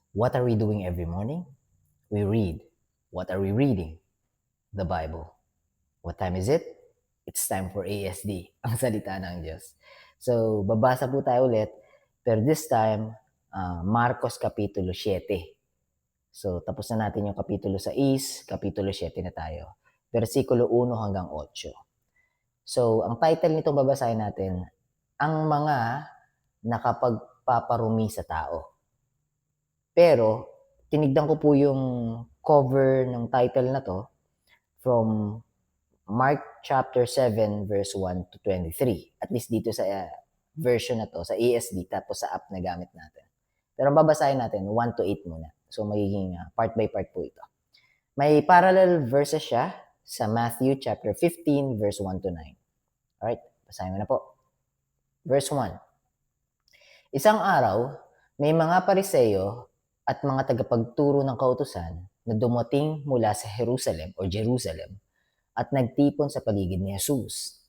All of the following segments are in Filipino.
What are we doing every morning? We read. What are we reading? The Bible. What time is it? It's time for ASD, ang salita ng Diyos. So, babasa po tayo ulit, pero this time, Marcos Kapitulo 7. So, tapos na natin yung Kapitulo 6, Kapitulo 7 na tayo. Versikulo 1 hanggang 8. So, ang title nitong babasahin natin, ang mga nakapagpaparumi sa tao. Pero, tinignan ko po yung cover ng title na to from Mark chapter 7 verse 1 to 23. At least dito sa version na to, sa ASD, tapos sa app na gamit natin. Pero babasahin natin 1 to 8 muna. So magiging part by part po ito. May parallel verses siya sa Matthew chapter 15 verse 1 to 9. Alright, basahin mo na po. Verse 1. Isang araw, may mga Pariseo at mga tagapagturo ng kautusan na dumating mula sa Jerusalem at nagtipon sa paligid ni Jesus.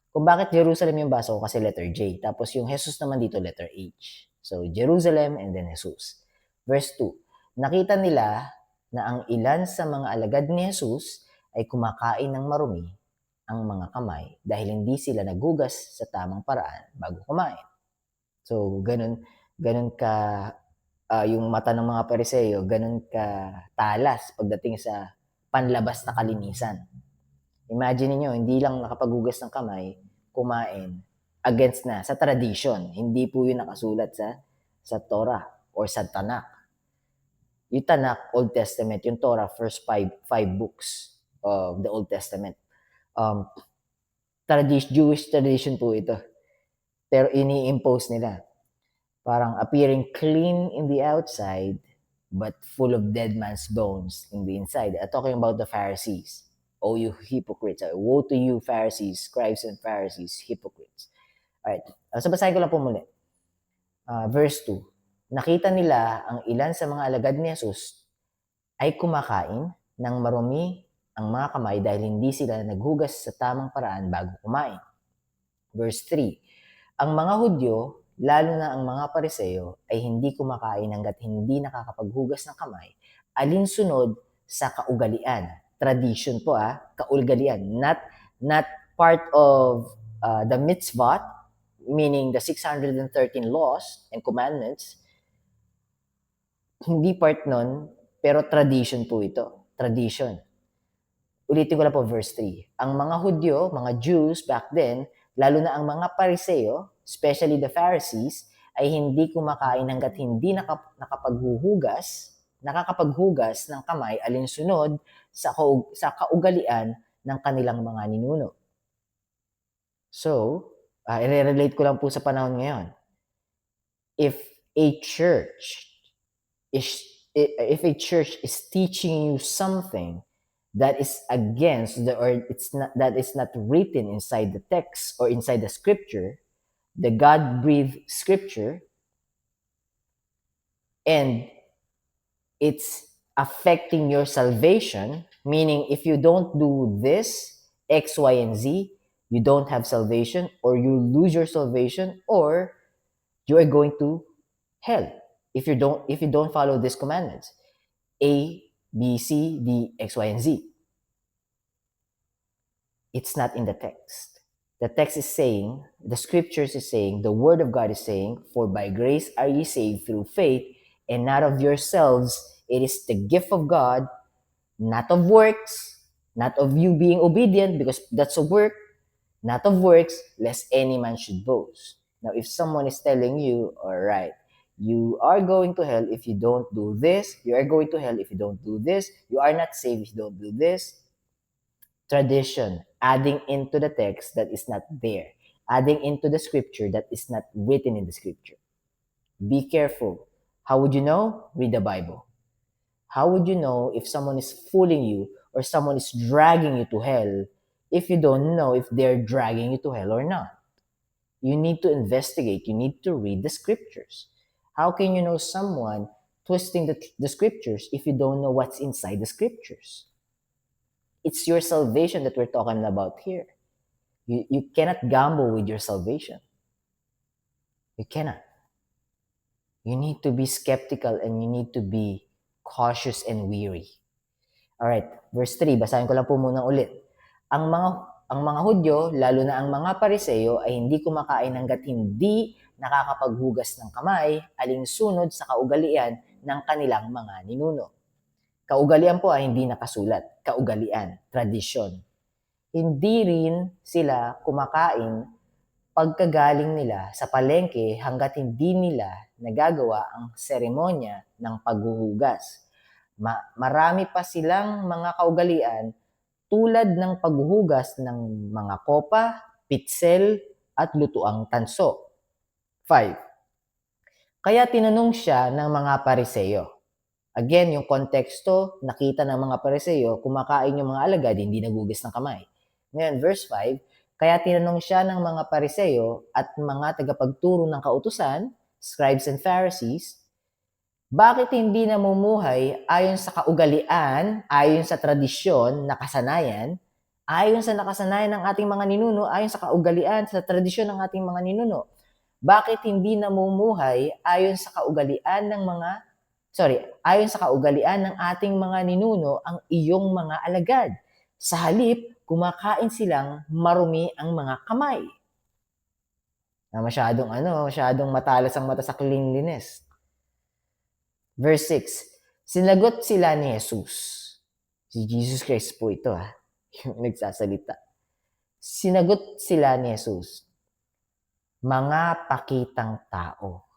Kung bakit Jerusalem yung basa ko kasi letter J, tapos yung Jesus naman dito letter H. So, Jerusalem and then Jesus. Verse 2, nakita nila na ang ilan sa mga alagad ni Jesus ay kumakain ng marumi ang mga kamay dahil hindi sila nagugas sa tamang paraan bago kumain. So, ganun ka yung mata ng mga Pariseo, ganun ka talas pagdating sa panlabas na kalinisan. Imagine niyo, hindi lang nakapaghugas ng kamay, kumain, against na, sa tradition. Hindi po yun nakasulat sa Torah or sa Tanakh. Yung Tanakh, Old Testament. Yung Torah, first five books of the Old Testament. Jewish tradition po ito. Pero ini-impose nila. Parang appearing clean in the outside, but full of dead man's bones in the inside. Talking about the Pharisees. Oh, you hypocrites. Woe to you, Pharisees, scribes and Pharisees, hypocrites. Alright. So, basahin ko lang po muli. Verse 2. Nakita nila ang ilan sa mga alagad ni Jesus ay kumakain ng marumi ang mga kamay dahil hindi sila naghugas sa tamang paraan bago kumain. Verse 3. Ang mga Hudyo, lalo na ang mga Pariseo, ay hindi kumakain hanggat hindi nakakapaghugas ng kamay, alinsunod sa kaugalian. Tradition po kaugalian. Not part of the mitzvot, meaning the 613 laws and commandments. Hindi part nun, pero tradition po ito. Tradition. Ulitin ko lang po verse 3. Ang mga Hudyo, mga Jews back then, lalo na ang mga Pariseo, especially the Pharisees, ay hindi kumakain hanggat hindi nakakapaghugas ng kamay alinsunod sa kaugalian ng kanilang mga ninuno. So, i-relate ko lang po sa panahon ngayon. If a church is teaching you something that is against that is not written inside the text or inside the scripture, the God-breathed scripture, and it's affecting your salvation, meaning if you don't do this, X, Y, and Z, you don't have salvation, or you lose your salvation, or you are going to hell if you don't follow these commandments. A, B, C, D, X, Y, and Z. It's not in the text. The text is saying, the scriptures is saying, the word of God is saying, for by grace are ye saved through faith, and not of yourselves. It is the gift of God, not of works, not of you being obedient, because that's a work, not of works, lest any man should boast. Now, if someone is telling you, all right, you are going to hell if you don't do this, you are going to hell if you don't do this, you are not saved if you don't do this, tradition, adding into the text that is not there, adding into the scripture that is not written in the scripture. Be careful. How would you know? Read the Bible. How would you know if someone is fooling you or someone is dragging you to hell if you don't know if they're dragging you to hell or not? You need to investigate. You need to read the scriptures. How can you know someone twisting the scriptures if you don't know what's inside the scriptures? It's your salvation that we're talking about here. You cannot gamble with your salvation. You cannot. You need to be skeptical and you need to be cautious and weary. Alright, verse 3, basahin ko lang po muna ulit. Ang mga Hudyo, lalo na ang mga Pariseo, ay hindi kumakain hanggat hindi nakakapaghugas ng kamay, alinsunod sa kaugalian ng kanilang mga ninuno. Kaugalian po ay hindi nakasulat. Kaugalian, tradisyon. Hindi rin sila kumakain pagkagaling nila sa palengke hanggat hindi nila nagagawa ang seremonya ng paghuhugas. Marami pa silang mga kaugalian tulad ng paghuhugas ng mga kopa, pitsel, at lutuang tanso. 5. Kaya tinanong siya ng mga Pariseo. Again, yung konteksto, nakita ng mga Pariseo, kumakain yung mga alagad, hindi nagugas ng kamay. Ngayon, verse 5, kaya tinanong siya ng mga Pariseo at mga tagapagturo ng kautusan, scribes and Pharisees, bakit hindi namumuhay ayon sa kaugalian, ayon sa tradisyon, nakasanayan, ayon sa nakasanayan ng ating mga ninuno, ayon sa kaugalian, sa tradisyon ng ating mga ninuno? Bakit hindi namumuhay ayon sa kaugalian ayon sa kaugalian ng ating mga ninuno ang iyong mga alagad? Sa halip, kumakain silang marumi ang mga kamay. Masyadong matalas ang mata sa cleanliness. Verse 6, sinagot sila ni Jesus. Si Jesus Christ po ito yung nagsasalita. Sinagot sila ni Jesus, mga pakitang tao.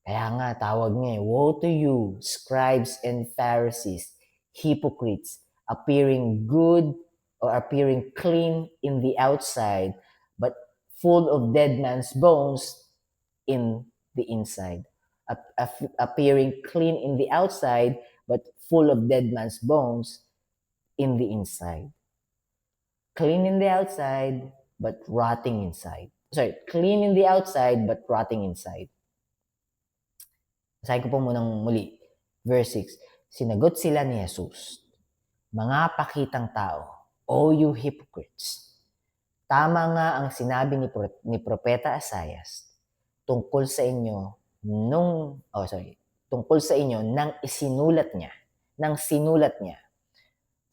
Kaya nga, tawag niya, woe to you, scribes and Pharisees, hypocrites, appearing good or appearing clean in the outside, but full of dead man's bones in the inside. Appearing clean in the outside, but full of dead man's bones in the inside. Clean in the outside, but rotting inside. Clean in the outside, but rotting inside. Basahin ko po munang muli. Verse 6, sinagot sila ni Jesus, mga pakitang tao, O you hypocrites, tama nga ang sinabi ni Propeta Isaias tungkol sa inyo nang sinulat niya.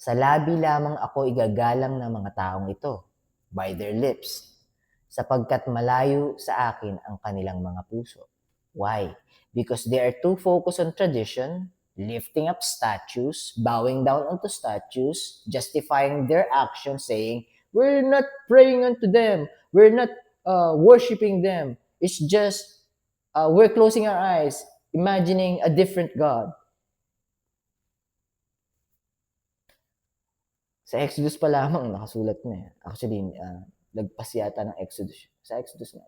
Sa labi lamang ako igagalang ng mga taong ito, by their lips, sapagkat malayo sa akin ang kanilang mga puso. Why? Because they are too focused on tradition, lifting up statues, bowing down unto statues, justifying their actions, saying, we're not praying unto them, we're not worshiping them. It's just, we're closing our eyes, imagining a different God. Sa Exodus pa lamang, nakasulat na. Actually, lagpas yata ng Exodus. Sa Exodus na.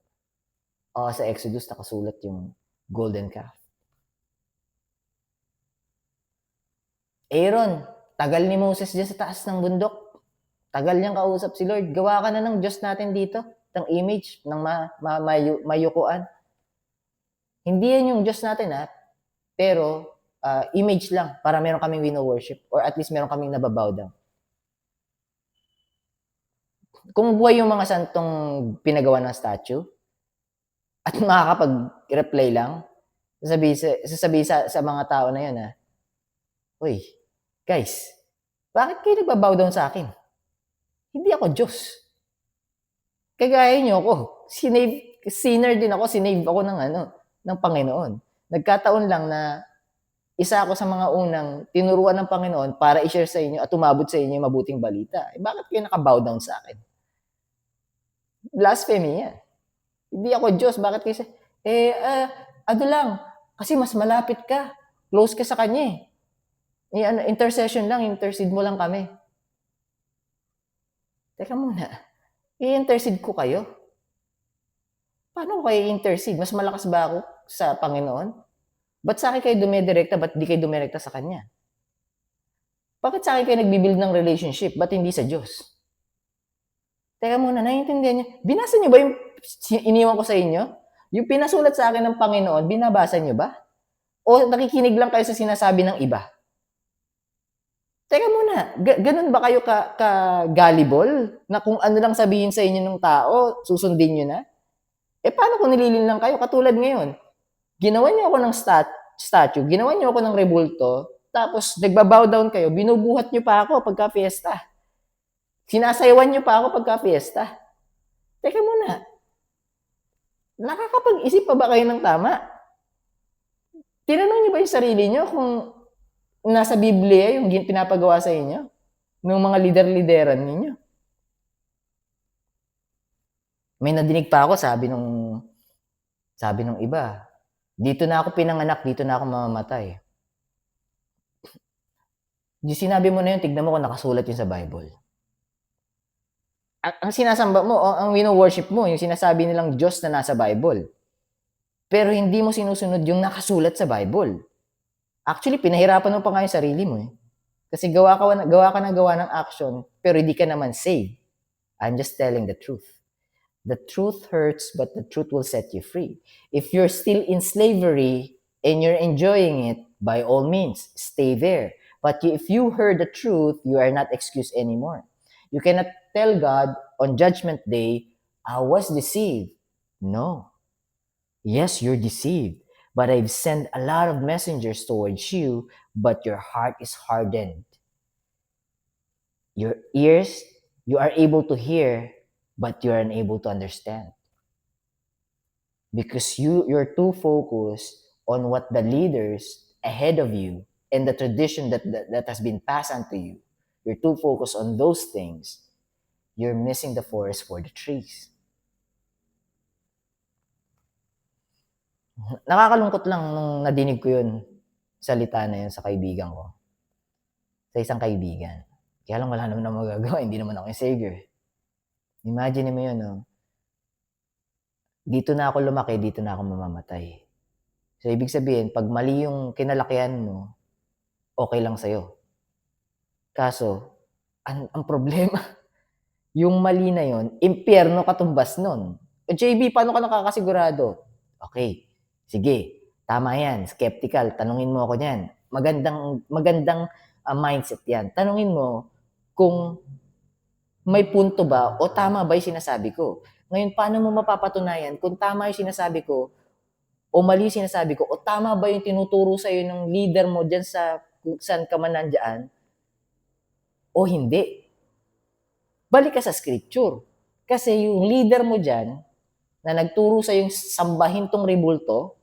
Sa Exodus, nakasulat yung golden calf. Aaron, tagal ni Moses dyan sa taas ng bundok. Tagal niyang kausap si Lord. Gawa ka na ng Diyos natin dito, ng image, ng mayukuan. Hindi yan yung Diyos natin, pero image lang para meron kaming wino-worship or at least meron kaming nababow down. Kung buhay yung mga santong pinagawa ng statue at makakapag-reply lang, sasabihin sa mga tao na yun, Uy, guys, bakit kayo nagbabow down sa akin? Hindi ako Diyos. Kagaya niyo ako. Sinner din ako, sinave ako ng Panginoon. Nagkataon lang na isa ako sa mga unang tinuruan ng Panginoon para i-share sa inyo at umabot sa inyo yung mabuting balita. Bakit kayo nakabow down sa akin? Blasphemy yan. Hindi ako Diyos. Bakit kayo kasi mas malapit ka. Close ka sa Kanya intercession lang, intercede mo lang kami. Teka muna, i-intercede ko kayo? Paano ko kayo i-intercede? Mas malakas ba ako sa Panginoon? Ba't sa akin kayo dumidirekta? Ba't di kayo dumirekta sa Kanya? Bakit sa akin kayo nagbibuild ng relationship? Ba't hindi sa Diyos? Teka muna, naiintindihan niyo? Binasa niyo ba yung iniwan ko sa inyo? Yung pinasulat sa akin ng Panginoon, binabasa niyo ba? O nakikinig lang kayo sa sinasabi ng iba? Teka muna, ganun ba kayo ka-gullible na kung ano lang sabihin sa inyo ng tao, susundin nyo na? Paano kung nililin lang kayo? Katulad ngayon, Ginawan niyo ako ng statue, ginawan niyo ako ng rebulto, tapos nagbabow down kayo, binubuhat niyo pa ako pagka fiesta. Sinasayawan niyo pa ako pagka fiesta. Teka muna, nakakapag-isip pa ba kayo ng tama? Tinanong niyo ba yung sarili niyo kung nasa Biblia yung pinapagawa sa inyo ng mga lider-lideran ninyo? May nadinig pa ako, sabi nung iba, dito na ako pinanganak, dito na ako mamamatay. Yung sinabi mo na yun, tignan mo kung nakasulat yun sa Bible. Ang sinasamba mo, ang wino-worship mo, yung sinasabi nilang Diyos na nasa Bible. Pero hindi mo sinusunod yung nakasulat sa Bible. Actually, pinahirapan mo pa nga yung sarili mo eh. Kasi gawa ka ng action, pero hindi ka naman saved. I'm just telling the truth. The truth hurts, but the truth will set you free. If you're still in slavery and you're enjoying it, by all means, stay there. But if you heard the truth, you are not excused anymore. You cannot tell God on Judgment Day, I was deceived. No. Yes, you're deceived. But I've sent a lot of messengers towards you, but your heart is hardened. Your ears, you are able to hear, but you're unable to understand. Because you're too focused on what the leaders ahead of you and the tradition that has been passed on to you. You're too focused on those things. You're missing the forest for the trees. Nakakalungkot lang nung nadinig ko yun, salita na yun sa kaibigan ko. Sa isang kaibigan. Kaya lang wala naman na magagawa, hindi naman ako yung savior. Imagine mo yun, no? Dito na ako lumaki, dito na ako mamamatay. So, ibig sabihin, pag mali yung kinalakihan mo, okay lang sa'yo. Kaso, ang problema, yung mali na yon, impyerno katumbas nun. O JB, paano ka nakakasigurado? Okay, sige, tama yan, skeptical, tanungin mo ako yan. Magandang mindset yan. Tanungin mo kung may punto ba o tama ba yung sinasabi ko. Ngayon, paano mo mapapatunayan kung tama yung sinasabi ko o mali yung sinasabi ko o tama ba yung tinuturo sa'yo ng leader mo dyan sa kung saan ka man nandyan o hindi. Balik ka sa scripture. Kasi yung leader mo dyan na nagturo sa yung sambahin tong rebulto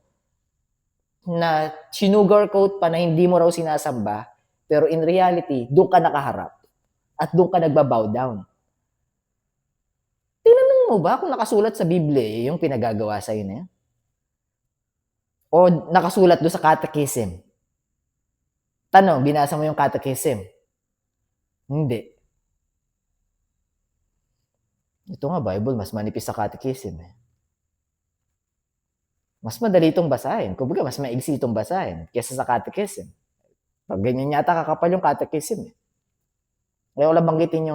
na sinugarcoat pa na hindi mo raw sinasamba, pero in reality, doon ka nakaharap at doon ka nagbabow down. Tinanong mo ba kung nakasulat sa Biblia yung pinagagawa sa'yo na yan? O nakasulat doon sa catechism? Tanong, binasa mo yung catechism? Hindi. Ito nga, Bible, mas manipis sa catechism eh. Mas madali itong basahin. Kumbaga, mas maigsi itong basahin kaysa sa catechism. Pag ganyan yata kakapal yung catechism eh. Kaya wala banggitin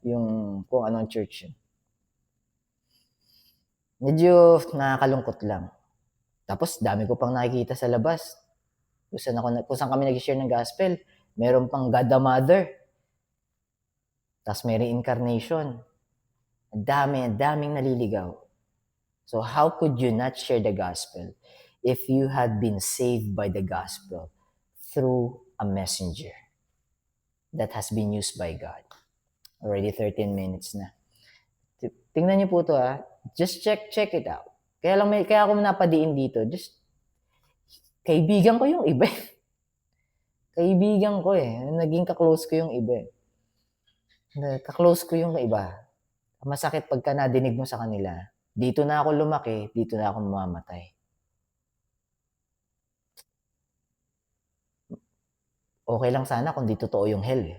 yung kung anong church yun. Medyo nakakalungkot lang. Tapos, dami ko pang nakikita sa labas. Kung saan kami nag-share ng gospel, meron pang God the Mother. Tapos may reincarnation. Ang daming naliligaw. So how could you not share the gospel if you had been saved by the gospel through a messenger that has been used by God? Already 13 minutes na. Tingnan niyo po to ha. Just check it out. Kaya ako napadiin dito. Just kaibigan ko yung iba. Kaibigan ko eh. Naging ka-close ko yung iba. Ka-close ko yung iba. Masakit pagka nadinig mo sa kanila. Dito na ako lumaki, dito na ako mamamatay. Okay lang sana kung di totoo yung hell eh.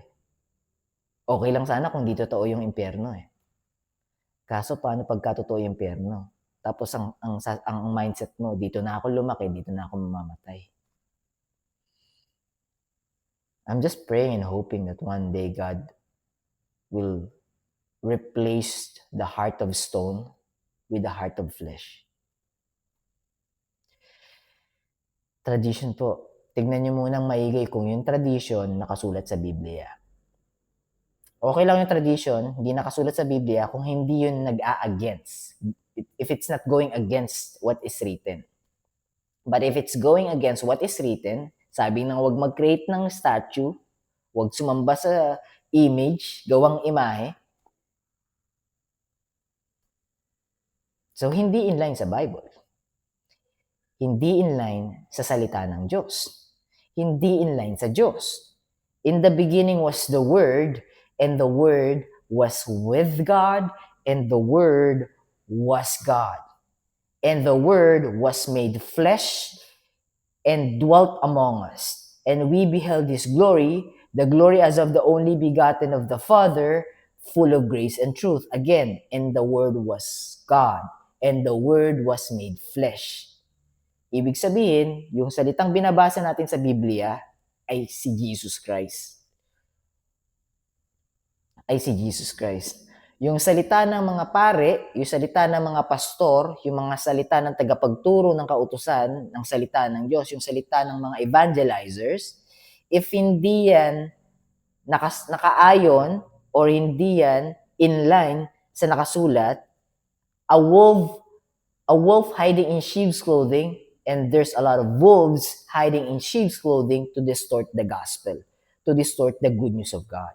Okay lang sana kung di totoo yung impyerno eh. Kaso paano pagka totoo yung impyerno? Tapos ang mindset mo, dito na ako lumaki, dito na ako mamamatay. I'm just praying and hoping that one day God will replace the heart of stone with the heart of flesh. Tradition po. Tignan nyo munang maigay kung yung tradition nakasulat sa Biblia. Okay lang yung tradition, hindi nakasulat sa Biblia kung hindi yun nag-a-against. If it's not going against what is written. But if it's going against what is written, sabi ng wag mag-create ng statue, wag sumamba sa image, gawang imahe. So, hindi in line sa Bible. Hindi in line sa salita ng Diyos. Hindi in line sa Diyos. In the beginning was the Word, and the Word was with God, and the Word was God. And the Word was made flesh and dwelt among us. And we beheld His glory, the glory as of the only begotten of the Father, full of grace and truth. Again, and the Word was God, and the Word was made flesh. Ibig sabihin, yung salitang binabasa natin sa Biblia ay si Jesus Christ. Ay si Jesus Christ. Yung salita ng mga pare, yung salita ng mga pastor, yung mga salita ng tagapagturo ng kautusan, ng salita ng Diyos, yung salita ng mga evangelizers, if hindi yan nakaayon or hindi yan in line sa nakasulat, a wolf hiding in sheep's clothing, and there's a lot of wolves hiding in sheep's clothing to distort the gospel, to distort the good news of God.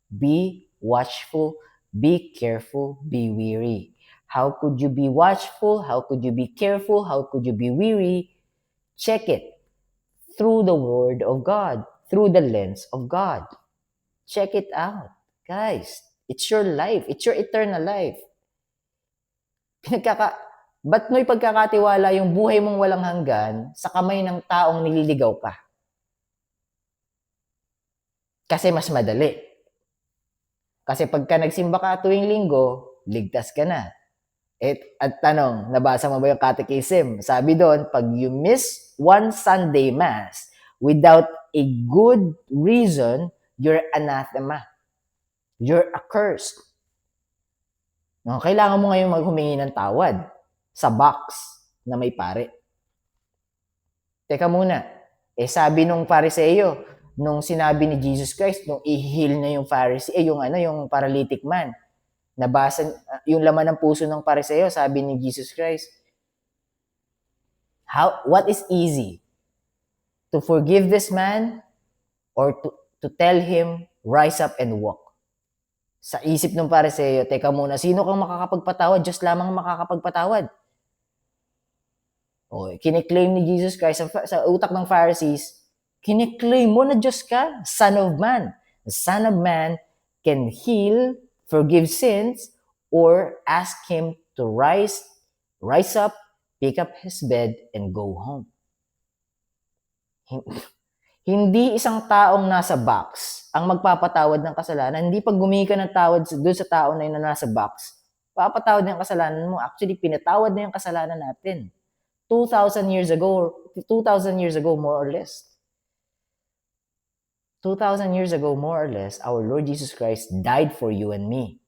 Be watchful, be careful, be weary. How could you be watchful? How could you be careful? How could you be weary? Check it through the Word of God, through the lens of God. Check it out. Guys, it's your life. It's your eternal life. Ba't mo'y pagkakatiwala yung buhay mong walang hanggan sa kamay ng taong nililigaw ka? Kasi mas madali. Kasi pagka nagsimba ka tuwing linggo, ligtas ka na. At tanong, nabasa mo ba yung catechism? Sabi doon, pag you miss one Sunday Mass without a good reason, you're anathema. You're accursed. No, kailangan mo ngayon maghumingi ng tawad sa box na may pare. Teka muna, sabi nung Pariseo, nung sinabi ni Jesus Christ, nung i-heal na yung Pharisee, yung paralytic man, nabasa, yung laman ng puso ng Pariseo, sabi ni Jesus Christ, what is easy? To forgive this man or to tell him, rise up and walk? Sa isip ng Pariseo, teka muna, sino kang makakapagpatawad? Diyos lamang makakapagpatawad. Kiniklaim ni Jesus Christ sa utak ng Pharisees, kiniklaim mo na Diyos ka, Son of Man. The Son of Man can heal, forgive sins, or ask Him to rise up, pick up His bed, and go home. Hindi isang taong nasa box ang magpapatawad ng kasalanan. Hindi pag gumingi ka ng tawad doon sa tao na yun na nasa box, papatawad na yung kasalanan mo. Actually, pinatawad na yung kasalanan natin. 2,000 years ago, more or less. 2,000 years ago, more or less, our Lord Jesus Christ died for you and me.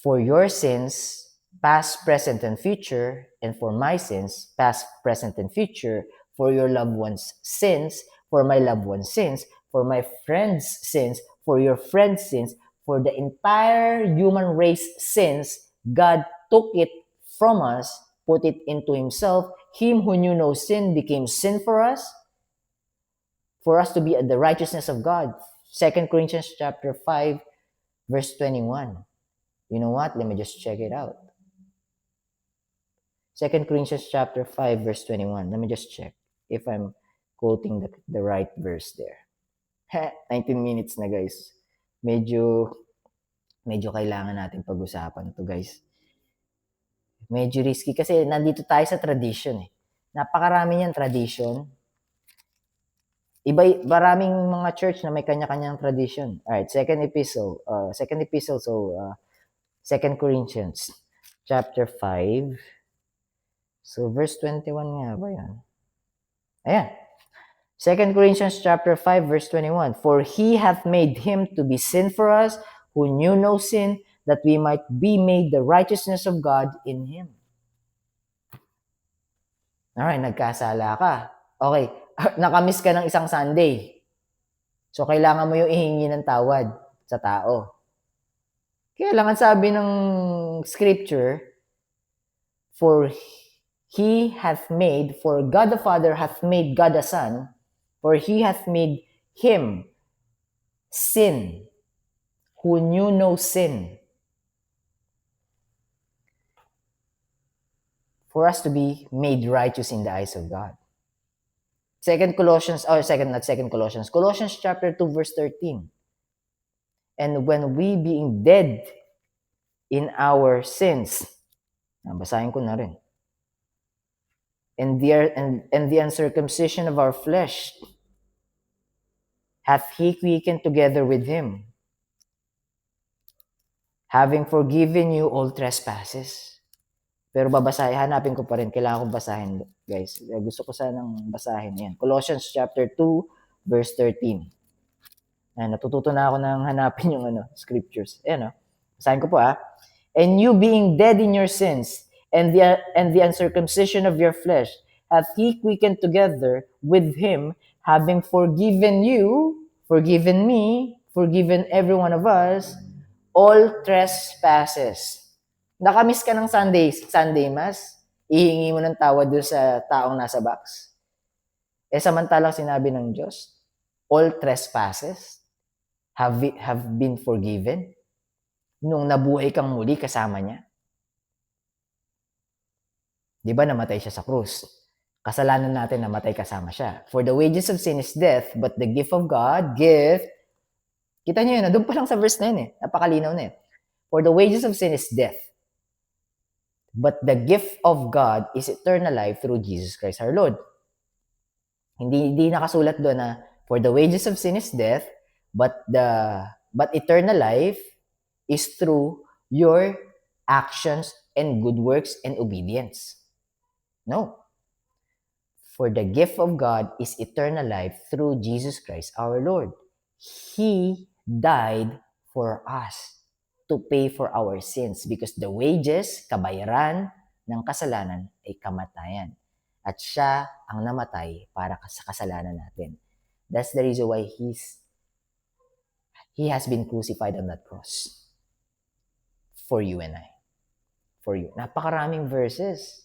For your sins, past, present, and future, and for my sins, past, present, and future, for your loved ones' sins, for my loved ones' sins, for my friends' sins, for your friends' sins, for the entire human race sins, God took it from us, put it into Himself. Him who knew no sin became sin for us to be the righteousness of God. 2 Corinthians chapter 5, verse 21. You know what? Let me just check it out. 2 Corinthians chapter 5, verse 21. Let me just check if I'm quoting the right verse there. 19 minutes na, guys. Medyo kailangan natin pag-usapan to, guys. Medyo risky kasi nandito tayo sa tradition eh. Napakarami niyang tradition. Maraming mga church na may kanya-kanyang tradition. Alright, second epistle, 2 Corinthians chapter 5. So verse 21 nga ba yan? Ayan. 2 Corinthians chapter 5 verse 21. For He hath made Him to be sin for us who knew no sin, that we might be made the righteousness of God in Him. Alright, nagkasala ka. Okay, nakamiss ka ng isang Sunday. So, kailangan mo yung ihingi ng tawad sa tao. Kailangan sabi ng scripture, for He hath made, for God the Father hath made God the Son, for he hath made him sin, who knew no sin, for us to be made righteous in the eyes of God. Colossians chapter 2, verse 13. And when we being dead in our sins, basahin ko na rin, and the uncircumcision of our flesh, hath he quickened together with him, having forgiven you all trespasses. Pero hanapin ko pa rin, kailangan kong basahin, guys. Gusto ko sanang basahin yan. Colossians chapter 2, verse 13. Natututo na ako nang hanapin yung scriptures. Basahin ko po And you being dead in your sins, and the uncircumcision of your flesh, hath he quickened together with him, having forgiven you, forgiven me, forgiven every one of us, all trespasses. Nakamiss ka ng Sunday Mass, ihingi mo ng tawad doon sa taong nasa box. Samantalang sinabi ng Diyos, all trespasses have been forgiven nung nabuhay kang muli kasama niya. Di ba namatay siya sa krus? Kasalanan natin namatay kasama siya. For the wages of sin is death, but the gift of God, kita niyo yun, doon pa lang sa verse na yun napakalinaw na For the wages of sin is death, but the gift of God is eternal life through Jesus Christ our Lord. Hindi nakasulat doon na for the wages of sin is death, but eternal life is through your actions and good works and obedience. No. For the gift of God is eternal life through Jesus Christ our Lord. He died for us to pay for our sins because the wages, kabayaran ng kasalanan ay kamatayan. At siya ang namatay para sa kasalanan natin. That's the reason why He has been crucified on that cross. For you and I. For you. Napakaraming verses.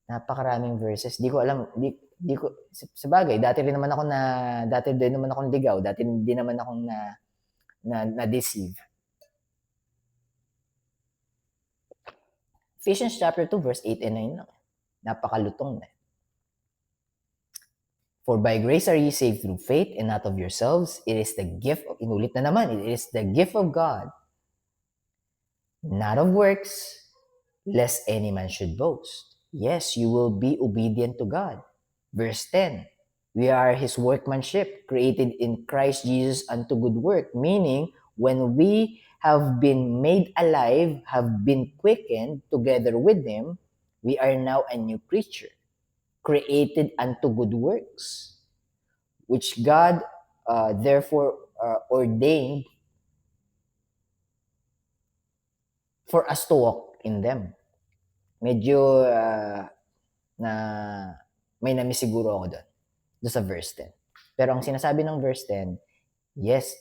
Di ko alam, di ko, sa bagay, dati din naman akong ligaw, dati din naman akong na-deceive. Ephesians chapter 2, verse 8 and 9 lang. Napakalutong na. For by grace are ye saved through faith and not of yourselves. It is the gift, inulit na naman, it is the gift of God, not of works, lest any man should boast. Yes, you will be obedient to God. Verse 10, we are His workmanship, created in Christ Jesus unto good work, meaning when we have been made alive, have been quickened together with Him, we are now a new creature, created unto good works, which God therefore ordained for us to walk in them. Medyo may namiss siguro ako doon sa verse 10. Pero ang sinasabi ng verse 10, yes,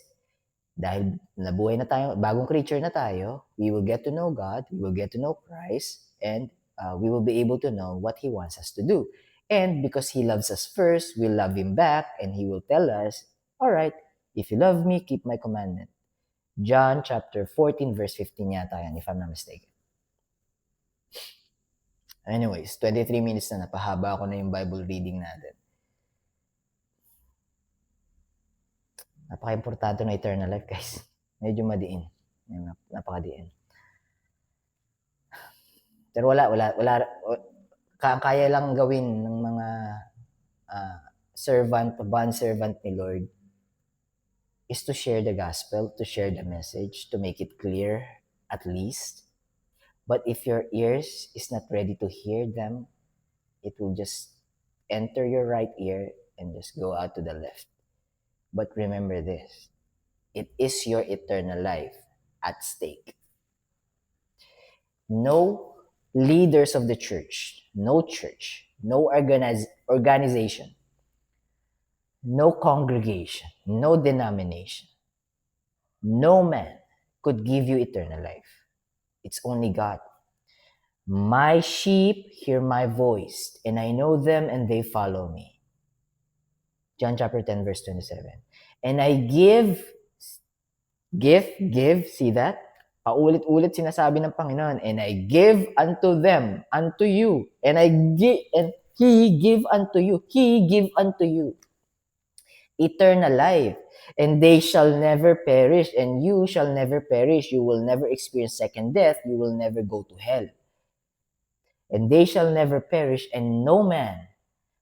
dahil nabuhay na tayo, bagong creature na tayo, we will get to know God, we will get to know Christ, and we will be able to know what He wants us to do. And because He loves us first, we'll love Him back, and He will tell us, all right, if you love me, keep my commandment. John chapter 14, verse 15 yata yan, if I'm not mistaken. Anyways, 23 minutes na, napahaba ako na yung Bible reading natin. Napaka-importante na eternal life, guys. Medyo madiin. Napakadiin. Pero wala. Kaya lang gawin ng mga bond servant ni Lord is to share the gospel, to share the message, to make it clear at least. But if your ears is not ready to hear them, it will just enter your right ear and just go out to the left. But remember this, it is your eternal life at stake. No leaders of the church, no organization, no congregation, no denomination, no man could give you eternal life. It's only God. My sheep hear my voice, and I know them and they follow me. John chapter 10, verse 27. And I give, see that? Paulit-ulit sinasabi ng Panginoon, and I give unto them, unto you, and He give unto you eternal life, and they shall never perish, and you shall never perish. You will never experience second death. You will never go to hell. And they shall never perish, and no man.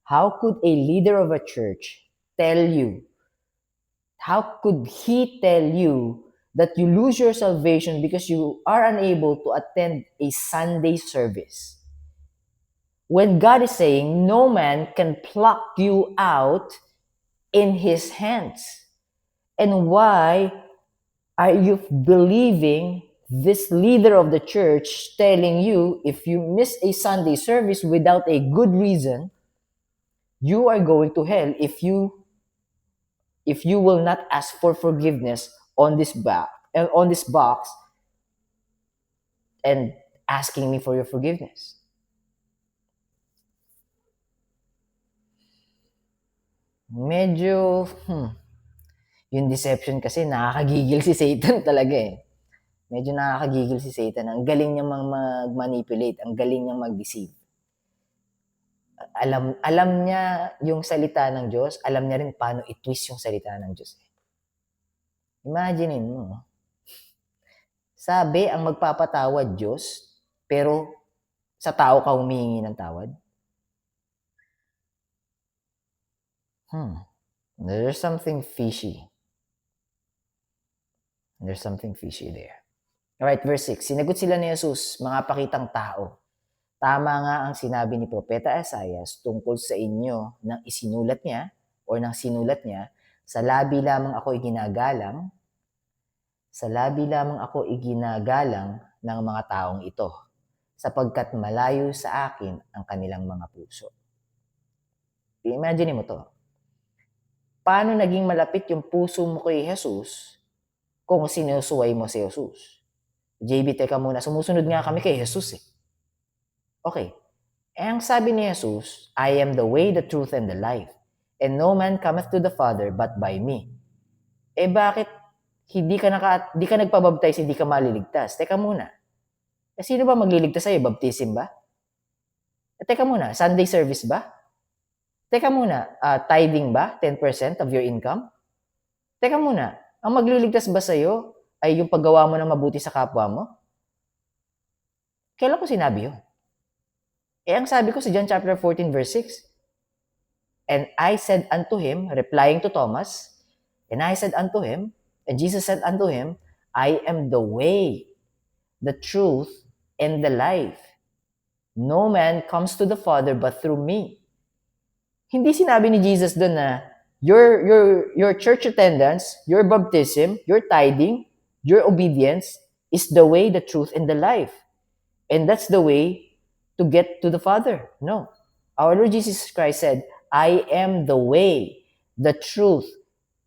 How could a leader of a church tell you? How could he tell you that you lose your salvation because you are unable to attend a Sunday service? When God is saying, no man can pluck you out in his hands. And why are you believing this leader of the church telling you if you miss a Sunday service without a good reason, you are going to hell if you will not ask for forgiveness on this box and asking me for your forgiveness? Medyo yung deception kasi nakakagigil si Satan talaga eh. Medyo nakakagigil si Satan. Ang galing niya mag-manipulate, ang galing niya mag-deceive. Alam niya yung salita ng Diyos, alam niya rin paano i-twist yung salita ng Diyos. Imaginein mo, sabi ang magpapatawad Diyos, pero sa tao ka humihingi ng tawad? There's something fishy. There's something fishy there. Alright, verse 6. Sinagot sila ni Jesus, mga pakitang tao. Tama nga ang sinabi ni Propeta Isaias tungkol sa inyo nang isinulat niya o nang sinulat niya, sa labi lamang ako iginagalang ng mga taong ito, sapagkat malayo sa akin ang kanilang mga puso. Imagine mo to. Paano naging malapit yung puso mo kay Jesus kung sinusuway mo si Jesus? JB, teka muna. Sumusunod nga kami kay Jesus eh. Okay. Ang sabi ni Jesus, I am the way, the truth, and the life. And no man cometh to the Father but by me. Bakit di ka nagpabaptize, hindi ka maliligtas? Teka muna. Sino ba magliligtas sa'yo? Baptism ba? Teka muna. Sunday service ba? Teka muna. Tithing ba? 10% of your income? Teka muna. Ang magliligtas ba sa'yo ay yung paggawa mo ng mabuti sa kapwa mo? Kailan ko sinabi yun? Ang sabi ko sa John chapter 14 verse 6, and I said unto him, replying to Thomas, and I said unto him, and Jesus said unto him, I am the way, the truth, and the life. No man comes to the Father but through me. Hindi sinabi ni Jesus doon na your church attendance, your baptism, your tithing, your obedience is the way, the truth, and the life. And that's the way to get to the Father. No. Our Lord Jesus Christ said, I am the way, the truth,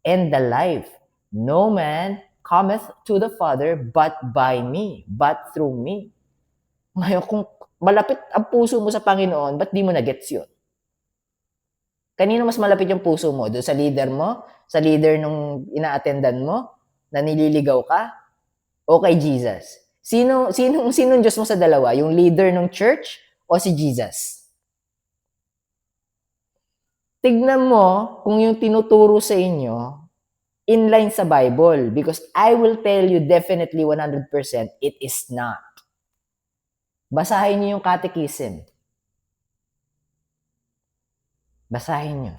and the life. No man cometh to the Father but by me, but through me. Ngayon, kung malapit ang puso mo sa Panginoon, ba't di mo na-gets yun? Kanino mas malapit yung puso mo? Doon sa leader mo? Sa leader nung ina-attendan mo? Na nililigaw ka? O kay Jesus? Sinong Diyos mo sa dalawa? Yung leader ng church o si Jesus? Tignan mo kung yung tinuturo sa inyo inline sa Bible, because I will tell you definitely 100% it is not. Basahin niyo yung catechism. Basahin niyo.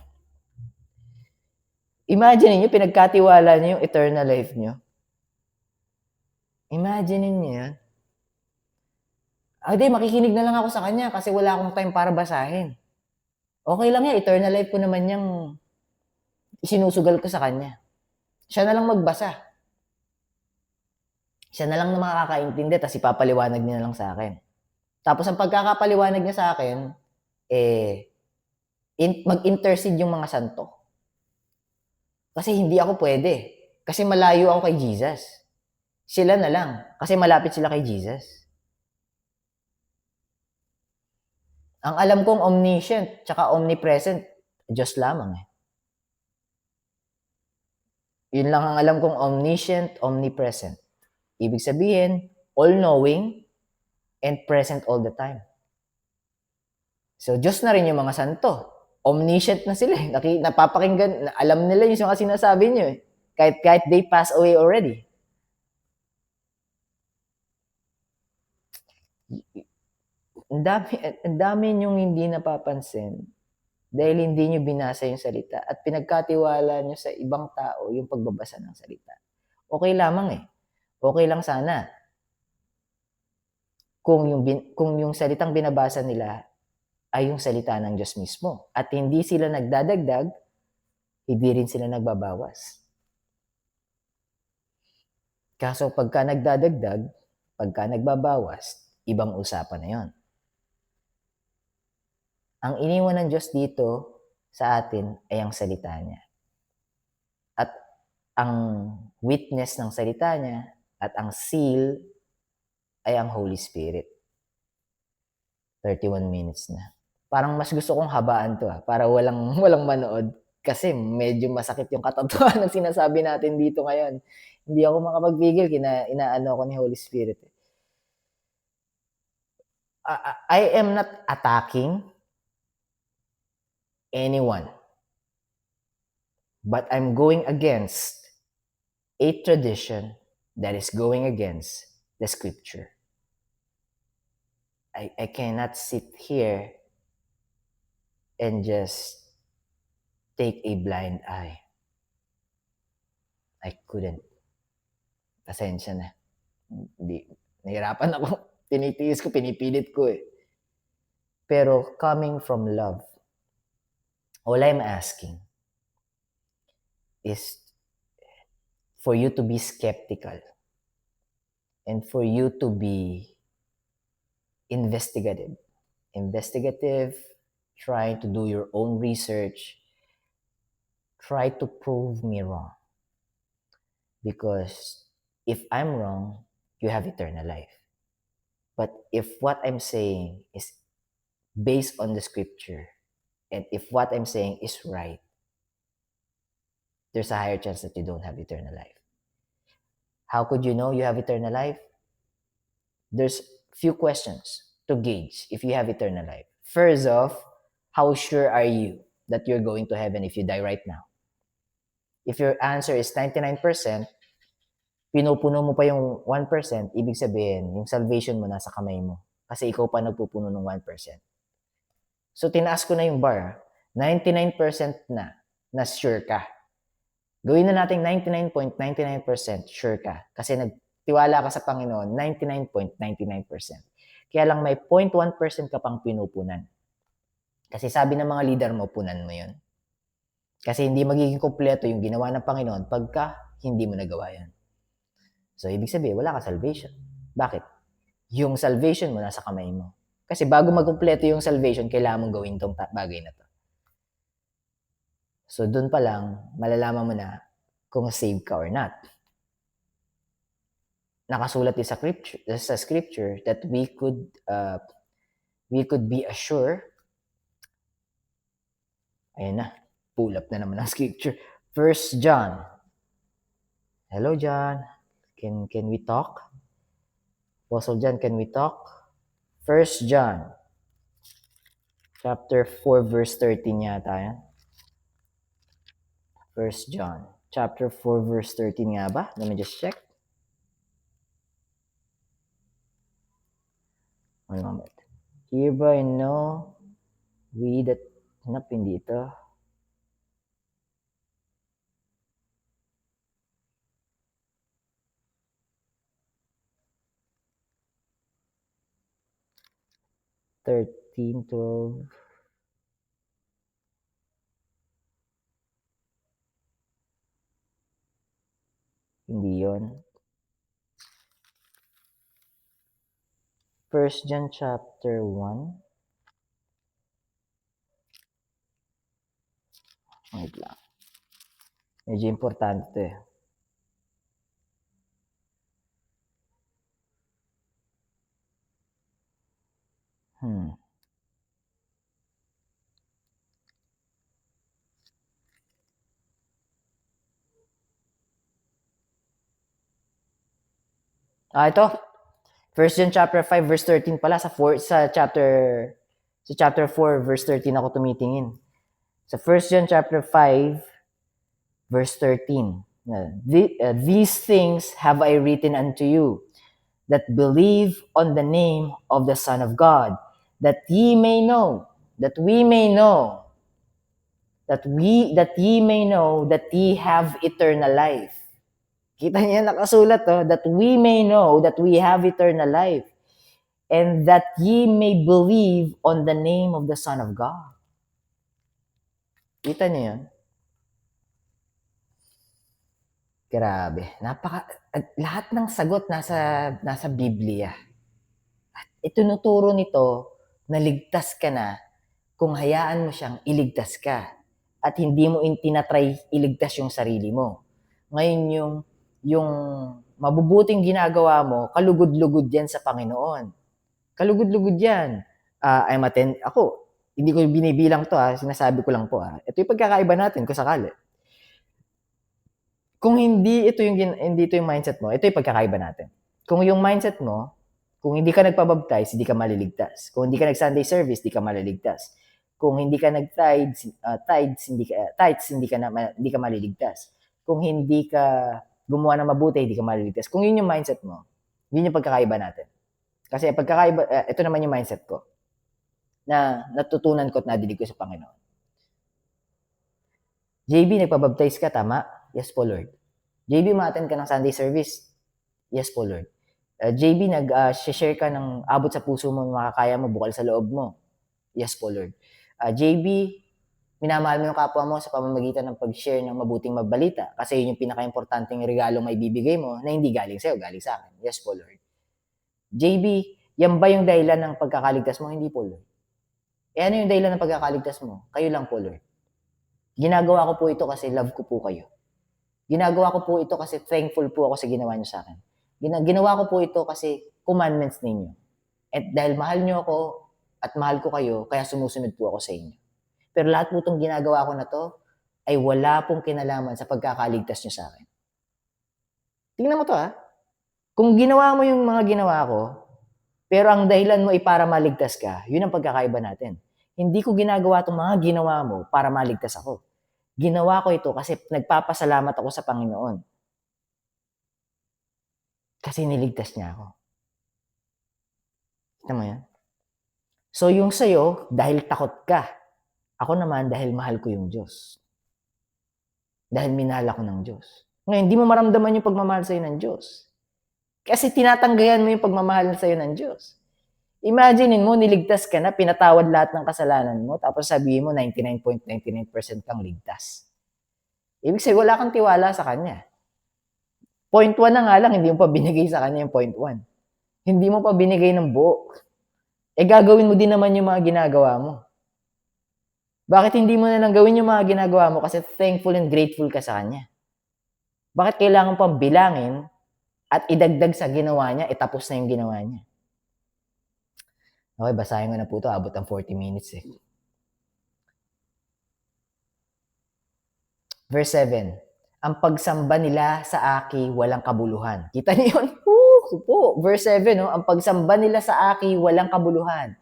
Imagine niyo, pinagkatiwala niyo yung eternal life niyo. Imagine niyo yan. Makikinig na lang ako sa kanya kasi wala akong time para basahin. Okay lang yan, eternal life ko naman yung isinusugal ko sa kanya. Siya na lang magbasa. Siya na lang na makakaintindi, tapos ipapaliwanag niya na lang sa akin. Tapos ang pagkakapaliwanag niya sa akin, mag-intercede yung mga santo. Kasi hindi ako pwede. Kasi malayo ako kay Jesus. Sila na lang. Kasi malapit sila kay Jesus. Ang alam kong omniscient tsaka omnipresent, Diyos lamang eh. Yun lang ang alam kong omniscient, omnipresent. Ibig sabihin, all-knowing and present all the time. So, Diyos na rin yung mga santo. Omniscient na sila eh. Napapakinggan, alam nila yung mga sinasabi niyo eh. Kahit they pass away already. Ang dami niyong hindi napapansin dahil hindi niyo binasa yung salita at pinagkatiwala niyo sa ibang tao yung pagbabasa ng salita. Okay lamang eh. Okay lang sana kung yung salitang binabasa nila ay yung salita ng Diyos mismo at hindi sila nagdadagdag, hindi rin sila nagbabawas. Kaso pagka nagdadagdag, pagka nagbabawas, ibang usapan na yon. Ang iniwan ng Diyos dito sa atin ay ang salita niya. At ang witness ng salita niya at ang seal ay ang Holy Spirit. 31 minutes na. Parang mas gusto kong habaan to para walang manood kasi medyo masakit yung katotohanan ng sinasabi natin dito ngayon. Hindi ako makapagpigil, inaano ako ni Holy Spirit. I am not attacking anyone, but I'm going against a tradition that is going against the scripture. I cannot sit here and just take a blind eye. I couldn't. Pasensya na. Hindi, nahirapan ako. Tinitiis ko, pinipilit ko eh. Pero coming from love, all I'm asking is for you to be skeptical and for you to be investigative, trying to do your own research, try to prove me wrong. Because if I'm wrong, you have eternal life. But if what I'm saying is based on the scripture, and if what I'm saying is right, there's a higher chance that you don't have eternal life. How could you know you have eternal life? There's few questions to gauge if you have eternal life. First off, how sure are you that you're going to heaven if you die right now? If your answer is 99%, pinupuno mo pa yung 1%, ibig sabihin, yung salvation mo nasa kamay mo. Kasi ikaw pa nagpupuno ng 1%. So, tinaas ko na yung bar. 99% na sure ka. Gawin na natin 99.99% sure ka. Kasi nagtiwala ka sa Panginoon, 99.99%. Kaya lang may 0.1% ka pang pinupunan. Kasi sabi ng mga leader mo, punan mo yun. Kasi hindi magiging kompleto yung ginawa ng Panginoon pagka hindi mo nagawa yan. So, ibig sabihin, wala ka salvation. Bakit? Yung salvation mo nasa kamay mo. Kasi bago magkumpleto yung salvation, kailangan mong gawin tong bagay na to. So, dun pa lang, malalaman mo na kung saved ka or not. Nakasulat din sa scripture that we could be assured. Ayan na, pull up na naman ang scripture. 1 John. Hello, John. Can we talk? Apostle John, can we talk? 1 John, chapter 4, verse 13 yata yan. 1 John, chapter 4, verse 13 nga ba? Let me just check. One moment. Hereby know we that... Hanap, hindi ito. Thirteen, 12. Hindi yun. 1 John chapter 1. Wait lang. Medyo importante ito eh. Ito. 1 John chapter 5 verse 13 pala sa chapter 4 verse 13 ako tumitingin. Sa 1 John chapter 5 verse 13. These things have I written unto you that believe on the name of the Son of God, that ye may know, that ye may know that ye have eternal life. Kita niyo nakasulat that we may know that we have eternal life, and that ye may believe on the name of the Son of God. Kita niyo yun? Grabe. Lahat ng sagot nasa Biblia. At itinuturo nito na ligtas ka na kung hayaan mo siyang iligtas ka. At hindi mo tinatry iligtas yung sarili mo. Ngayon yung mabubuting ginagawa mo, kalugod-lugod yan sa Panginoon. Kalugod-lugod yan. Ako, hindi ko binibilang to sinasabi ko lang po Ito yung pagkakaiba natin kung sakali. Kung hindi ito yung mindset mo, ito yung pagkakaiba natin. Kung yung mindset mo, kung hindi ka nagpabaptize, hindi ka maliligtas. Kung hindi ka nag-Sunday service, hindi ka maliligtas. Kung hindi ka nag-tithes, hindi ka maliligtas. Kung hindi ka gumawa ng mabuti, hindi ka maliligtas. Kung yun yung mindset mo, yun yung pagkakaiba natin. Kasi ito naman yung mindset ko na natutunan ko at nadinig ko sa Panginoon. JB, nagpabaptize ka, tama? Yes po, Lord. JB, ma-attend ka ng Sunday service? Yes po, Lord. JB, nag-share ka ng abot sa puso mo, makakaya mo, bukal sa loob mo? Yes po, Lord. JB, minamahal mo yung kapwa mo sa pamamagitan ng pag-share ng mabuting mabalita kasi yun yung pinaka-importanting regalo may bibigay mo na hindi galing sa'yo, galing sa akin. Yes po, Lord. JB, yan ba yung dahilan ng pagkakaligtas mo? Hindi po, Lord. Ano yung dahilan ng pagkakaligtas mo? Kayo lang po, Lord. Ginagawa ko po ito kasi love ko po kayo. Ginagawa ko po ito kasi thankful po ako sa ginawa niyo sa akin. Ginawa ko po ito kasi commandments ninyo. At dahil mahal niyo ako at mahal ko kayo, kaya sumusunod po ako sa inyo. Pero lahat po itong ginagawa ko na to ay wala pong kinalaman sa pagkakaligtas niyo sa akin. Tingnan mo to Kung ginawa mo yung mga ginawa ko, pero ang dahilan mo ay para maligtas ka, yun ang pagkakaiba natin. Hindi ko ginagawa itong mga ginawa mo para maligtas ako. Ginawa ko ito kasi nagpapasalamat ako sa Panginoon. Kasi niligtas niya ako. Kita mo yan? So yung sa'yo, dahil takot ka. Ako naman dahil mahal ko yung Diyos. Dahil minahal ako ng Diyos. Ngayon, hindi mo maramdaman yung pagmamahal sa'yo ng Diyos. Kasi tinatanggayan mo yung pagmamahal sa'yo ng Diyos. Imaginein mo, niligtas ka na, pinatawad lahat ng kasalanan mo, tapos sabihin mo 99.99% kang ligtas. Ibig sabihin, wala kang tiwala sa Kanya. 0.1 na nga lang, hindi mo pa binigay sa Kanya yung 0.1. Hindi mo pa binigay ng buo. Gagawin mo din naman yung mga ginagawa mo. Bakit hindi mo na lang gawin yung mga ginagawa mo? Kasi thankful and grateful ka sa Kanya. Bakit kailangan pang bilangin at idagdag sa ginawa niya, tapos na yung ginawa niya? Okay, basahin ko na po ito. Abot ang 40 minutes Verse 7. Ang pagsamba nila sa aki walang kabuluhan. Kita niyo yun? Po. Verse 7, ang pagsamba nila sa aki walang kabuluhan.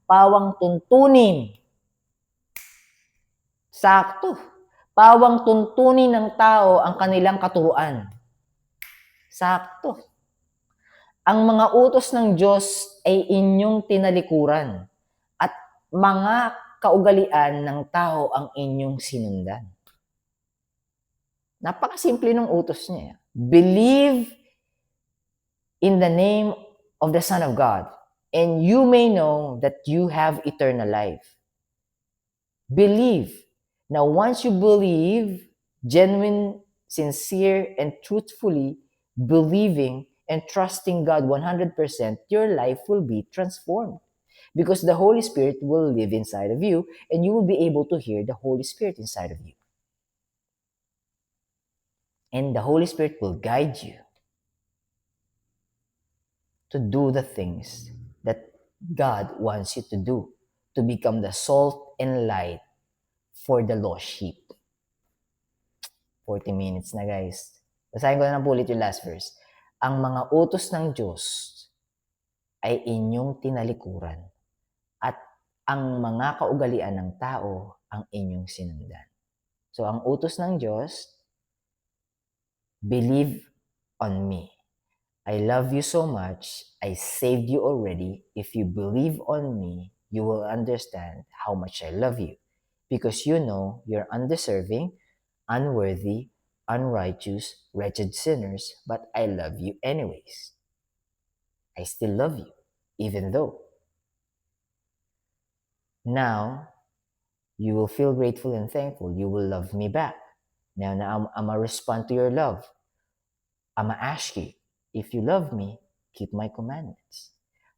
Pawang tuntunin. Sakto. Pawang tuntunin ng tao ang kanilang katuruan. Sakto. Ang mga utos ng Diyos ay inyong tinalikuran at mga kaugalian ng tao ang inyong sinundan. Napakasimple ng utos niya. Believe in the name of the Son of God, and you may know that you have eternal life. Believe. Now, once you believe, genuine, sincere, and truthfully believing and trusting God 100%, your life will be transformed. Because the Holy Spirit will live inside of you, and you will be able to hear the Holy Spirit inside of you. And the Holy Spirit will guide you to do the things that God wants you to do, to become the salt and light for the lost sheep. 40 minutes na, guys. Basahin ko na po ulit yung last verse. ang mga utos ng Diyos ay inyong tinalikuran at ang mga kaugalian ng tao ang inyong sinundan. So, ang utos ng Diyos, believe on me. I love you so much. I saved you already. If you believe on me, you will understand how much I love you. Because you know you're undeserving, unworthy, unrighteous, wretched sinners, but I love you anyways. I still love you, even though. Now, you will feel grateful and thankful. You will love me back. Now, I'm going to respond to your love. I'm going to ask you, if you love me, keep my commandments.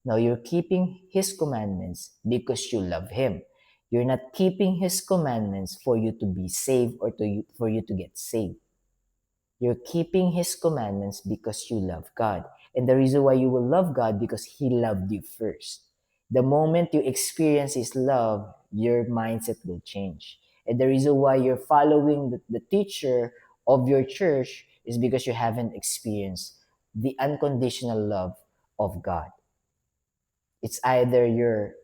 Now, you're keeping his commandments because you love him. You're not keeping his commandments for you to be saved or for you to get saved. You're keeping his commandments because you love God. And the reason why you will love God because he loved you first. The moment you experience his love, your mindset will change. And the reason why you're following the teacher of your church is because you haven't experienced the unconditional love of God. It's either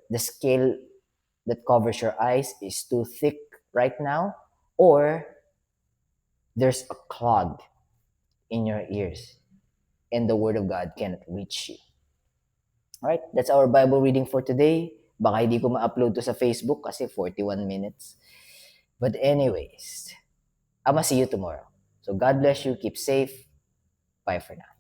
the scale that covers your eyes is too thick right now, or there's a clog in your ears and the word of God cannot reach you. Alright, that's our Bible reading for today. Baka hindi ko ma-upload to sa Facebook kasi 41 minutes. But anyways, I'ma see you tomorrow. So God bless you. Keep safe. Bye for now.